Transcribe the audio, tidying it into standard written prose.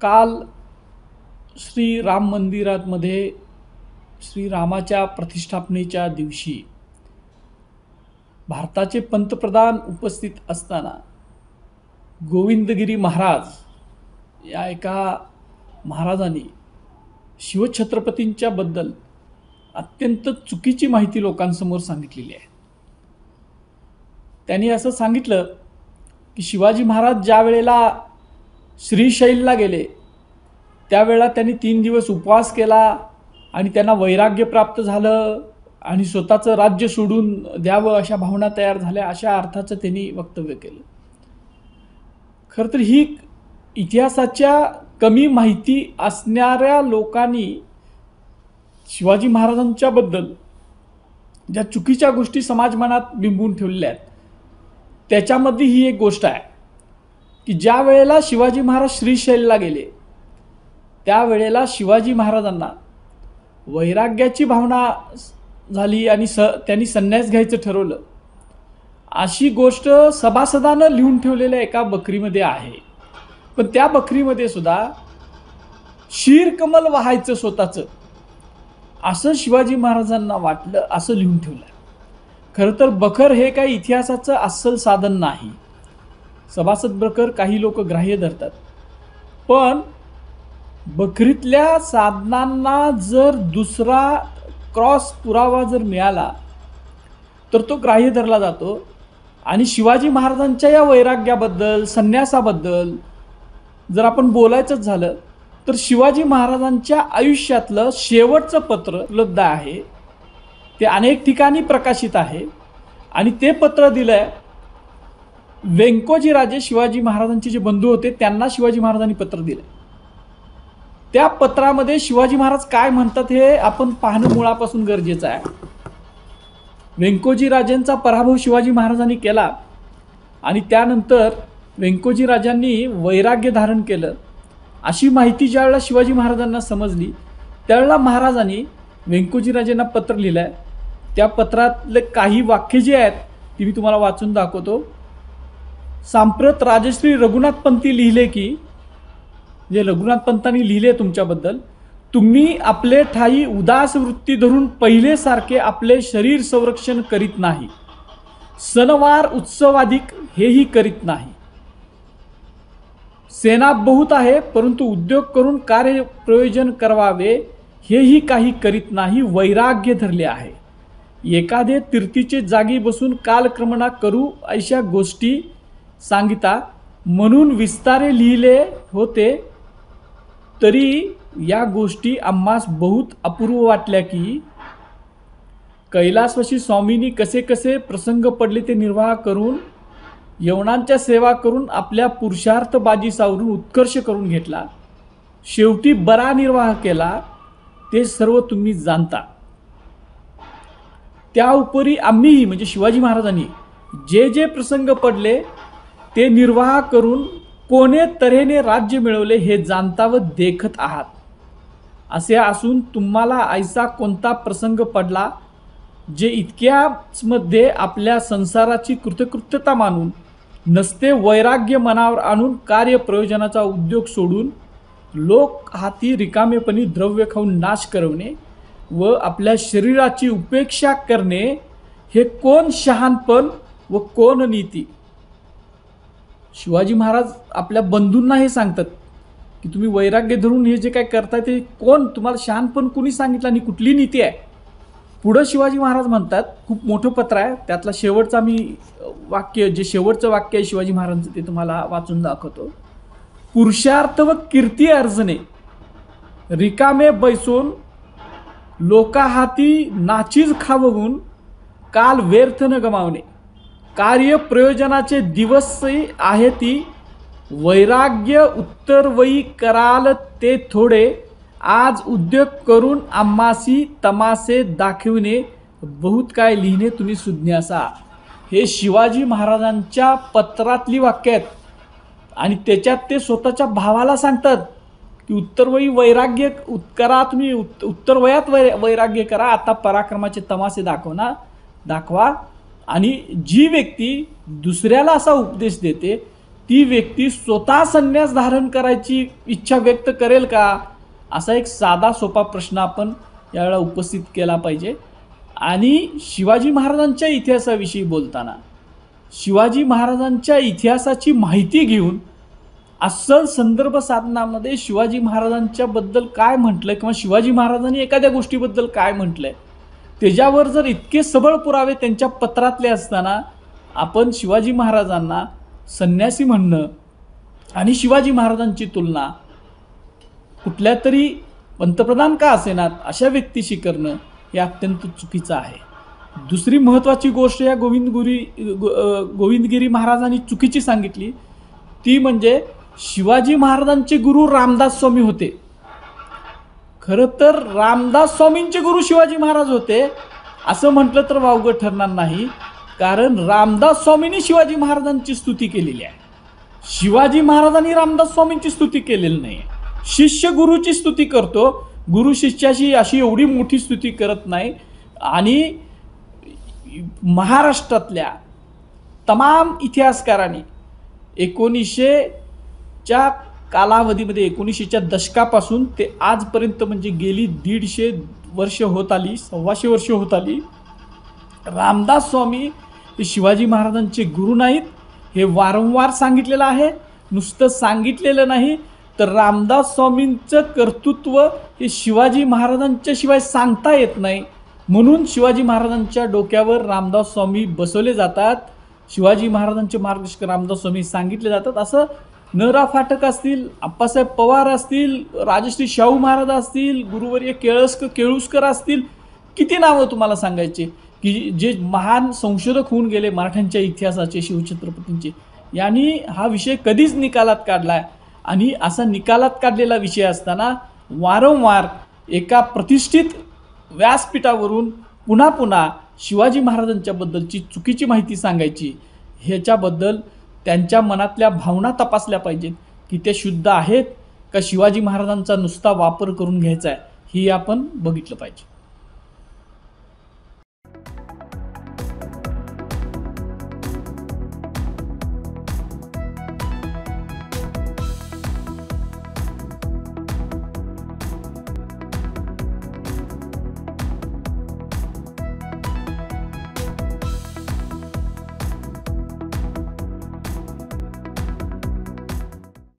काल श्री राम मंदिरामध्ये श्रीरामाच्या प्रतिष्ठापनेच्या दिवशी भारताचे पंतप्रधान उपस्थित असताना गोविंदगिरी महाराज या एका महाराजांनी शिवछत्रपतींच्या बद्दल अत्यंत चुकीची माहिती लोकांसमोर सांगितलेली आहे। त्यांनी असं सांगितलं की शिवाजी महाराज ज्या वेळेला श्रीशैलला गेले त्यावेळेला त्यांनी 3 दिवस उपवास केला आणि त्यांना वैराग्य प्राप्त झालं आणि स्वतःचं राज्य सोडून द्यावं अशा भावना तयार झाल्या, अशा अर्थाचं त्यांनी वक्तव्य केलं। खरं तर ही इतिहासाच्या कमी माहिती असणाऱ्या लोकांनी शिवाजी महाराजांच्या बद्दल ज्या चुकीच्या गोष्टी समाज मनात बिंबवून ठेवलेल्या आहेत त्याच्यामध्ये ही एक गोष्ट आहे की ज्या वेळेला शिवाजी महाराज श्रीशैलला गेले त्यावेळेला शिवाजी महाराजांना वैराग्याची भावना झाली आणि त्यांनी संन्यास घ्यायचं ठरवलं, अशी गोष्ट सभासदानं लिहून ठेवलेल्या एका बकरीमध्ये आहे। पण त्या बकरीमध्ये सुद्धा शीरकमल वाहायचं स्वतःचं असं शिवाजी महाराजांना वाटलं, असं लिहून ठेवलं। खरं तर बखर हे काही इतिहासाचं अस्सल साधन नाही। सभासद बखर काही लोक ग्राह्य धरतात, पण बकरीतल्या साधनांना जर दुसरा क्रॉस पुरावा जर मिळाला तर तो ग्राह्य धरला जातो। आणि शिवाजी महाराजांच्या या वैराग्याबद्दल संन्यासाबद्दल जर आपण बोलायचंच झालं तर शिवाजी महाराजांच्या आयुष्यातलं शेवटचं पत्र उपलब्ध आहे, ते अनेक ठिकाणी प्रकाशित आहे आणि ते पत्र दिलंय व्यंकोजी राजे शिवाजी महाराजांचे जे बंधू होते त्यांना शिवाजी महाराजांनी पत्र दिलं। त्या पत्रामध्ये शिवाजी महाराज काय म्हणतात हे आपण पाहणं मुळापासून गरजेचं आहे। व्यंकोजी राजांचा पराभव शिवाजी महाराजांनी केला आणि त्यानंतर व्यंकोजी राजांनी वैराग्य धारण केलं अशी माहिती ज्यावेळेला शिवाजी महाराजांना समजली त्यावेळेला महाराजांनी व्यंकोजी राजांना पत्र लिहिलं आहे। त्या पत्रातले काही वाक्य जे आहेत ती मी तुम्हाला वाचून दाखवतो। सांप्रत राजश्री रघुनाथ पंती लिहिले की, जे रघुनाथ पंतांनी लिहिले तुमच्याबद्दल, तुम्ही आपले ठाई उदास वृत्ती धरून पहिलेसारखे आपले शरीर संरक्षण करीत नाही, सणवार उत्सवाधिक हेही करीत नाही। सेना बहुत आहे परंतु उद्योग करून कार्य प्रयोजन करवावे हेही काही करीत नाही, वैराग्य धरले आहे। एखादे तीर्थीचे जागी बसून कालक्रमणा करू अशा गोष्टी सांगिता म्हणून विस्तारे लिहिले होते, तरी या गोष्टी आम्हास बहुत अपूर्व वाटल्या की कैलासवासी स्वामींनी कसे कसे प्रसंग पडले ते निर्वाह करून यवनांच्या सेवा करून आपल्या पुरुषार्थ बाजी सावरून उत्कर्ष करून घेतला, शेवटी बरा निर्वाह केला, ते सर्व तुम्ही जाणता। त्या उपरी आम्ही म्हणजे शिवाजी महाराजांनी जे जे प्रसंग पडले ते निर्वाह करून कोणे तऱ्हेने राज्य मिळवले हे जाणता व देखत आहात। असे असून तुम्हाला ऐसा कोणता प्रसंग पडला जे इतक्याच मध्ये आपल्या संसाराची कृतकृत्यता मानून नसते वैराग्य मनावर आणून कार्य प्रयोजनाचा उद्योग सोडून लोक हाती रिकामेपणी द्रव्य खाऊन नाश करवणे व आपल्या शरीराची उपेक्षा करणे हे कोण शहाणपण व कोण नीती। शिवाजी महाराज आपल्या बंधूंना हे सांगतात की तुम्ही वैराग्य धरून हे जे काय करताय ते कोण, तुम्हाला शहाणपण कुणी सांगितलं आणि कुठली नीती आहे। पुढं शिवाजी महाराज म्हणतात, खूप मोठं पत्र आहे, त्यातला शेवटचा मी वाक्य, जे शेवटचं वाक्य आहे शिवाजी महाराजांचं ते तुम्हाला वाचून दाखवतो। पुरुषार्थ व कीर्ती अर्जने रिकामे बैसून लोकाहाती नाचीज खावून काल व्यर्थ न गमावणे, कार्य प्रयोजनाचे दिवसही आहे ती, वैराग्य उत्तरवयी कराल ते थोडे, आज उद्योग करून आम्हासी तमासे दाखविणे, बहुत काय लिहिणे तुम्ही सुज्ञासा। हे शिवाजी महाराजांच्या पत्रातली वाक्य आहेत आणि त्याच्यात ते स्वतःच्या भावाला सांगतात की उत्तरवयी वैराग्य करा, तुम्ही उत्तरवयात वैराग्य करा, आता पराक्रमाचे तमासे दाखवा। आणि जी व्यक्ती दुसऱ्याला असा उपदेश देते ती व्यक्ती स्वतः संन्यास धारण करायची इच्छा व्यक्त करेल का, असा एक साधा सोपा प्रश्न आपण यावेळेला उपस्थित केला पाहिजे. आणि शिवाजी महाराजांच्या इतिहासाविषयी बोलताना शिवाजी महाराजांच्या इतिहासाची माहिती घेऊन अस्सल संदर्भ साधनामध्ये शिवाजी महाराजांच्याबद्दल काय म्हटलंय किंवा शिवाजी महाराजांनी एखाद्या गोष्टीबद्दल काय म्हटलंय त्याच्यावर जर इतके सबळ पुरावे त्यांच्या पत्रातले असताना आपण शिवाजी महाराजांना संन्यासी म्हणणं आणि शिवाजी महाराजांची तुलना कुठल्या तरी पंतप्रधान का असेनात अशा व्यक्तीशी करणं हे अत्यंत चुकीचं आहे. दुसरी महत्त्वाची गोष्ट या गोविंदगिरी महाराजांनी चुकीची सांगितली ती म्हणजे शिवाजी महाराजांचे गुरु रामदास स्वामी होते. खरं तर रामदास स्वामींचे गुरु शिवाजी महाराज होते असं म्हटलं तर वावगं ठरणार नाही, कारण रामदास स्वामींनी शिवाजी महाराजांची स्तुती केलेली आहे. शिवाजी महाराजांनी रामदास स्वामींची स्तुती केलेली नाही. शिष्य गुरुची स्तुती करतो, गुरु शिष्याची अशी एवढी मोठी स्तुती करत नाही. आणि महाराष्ट्रातल्या तमाम इतिहासकारांनी 1900च्या कालावधीमध्ये 1900च्या दशकापासून ते आजपर्यंत म्हणजे गेली 150 वर्ष होत आली, 125 वर्ष होत आली, रामदास स्वामी हे शिवाजी महाराजांचे गुरु नाहीत हे वारंवार सांगितलेलं आहे. नुसतं सांगितलेलं नाही तर रामदास स्वामींचं कर्तृत्व हे शिवाजी महाराजांच्या शिवाय सांगता येत नाही, म्हणून शिवाजी महाराजांच्या डोक्यावर रामदास स्वामी बसवले जातात. शिवाजी महाराजांचे मार्गदर्शक रामदास स्वामी सांगितले जातात. असं न.रा. फाटक असतील, आप्पासाहेब पवार असतील, राजश्री शाहू महाराज असतील, गुरुवर्य केळुस्कर असतील, किती नावं तुम्हाला सांगायचे की जे महान संशोधक होऊन गेले मराठ्यांच्या इतिहासाचे, शिवछत्रपतींचे. यांनी हा विषय कधीच निकालात काढला आहे. आणि असा निकालात काढलेला विषय असताना वारंवार एका प्रतिष्ठित व्यासपीठावरून पुन्हा पुन्हा शिवाजी महाराजांच्याबद्दलची चुकीची माहिती सांगायची, ह्याच्याबद्दल त्यांच्या मनातल्या भावना तपासल्या पाहिजेत की ते शुद्ध आहेत का शिवाजी महाराजांचा नुसता वापर करून घ्यायचा आहे, हे आपण बघितलं पाहिजे.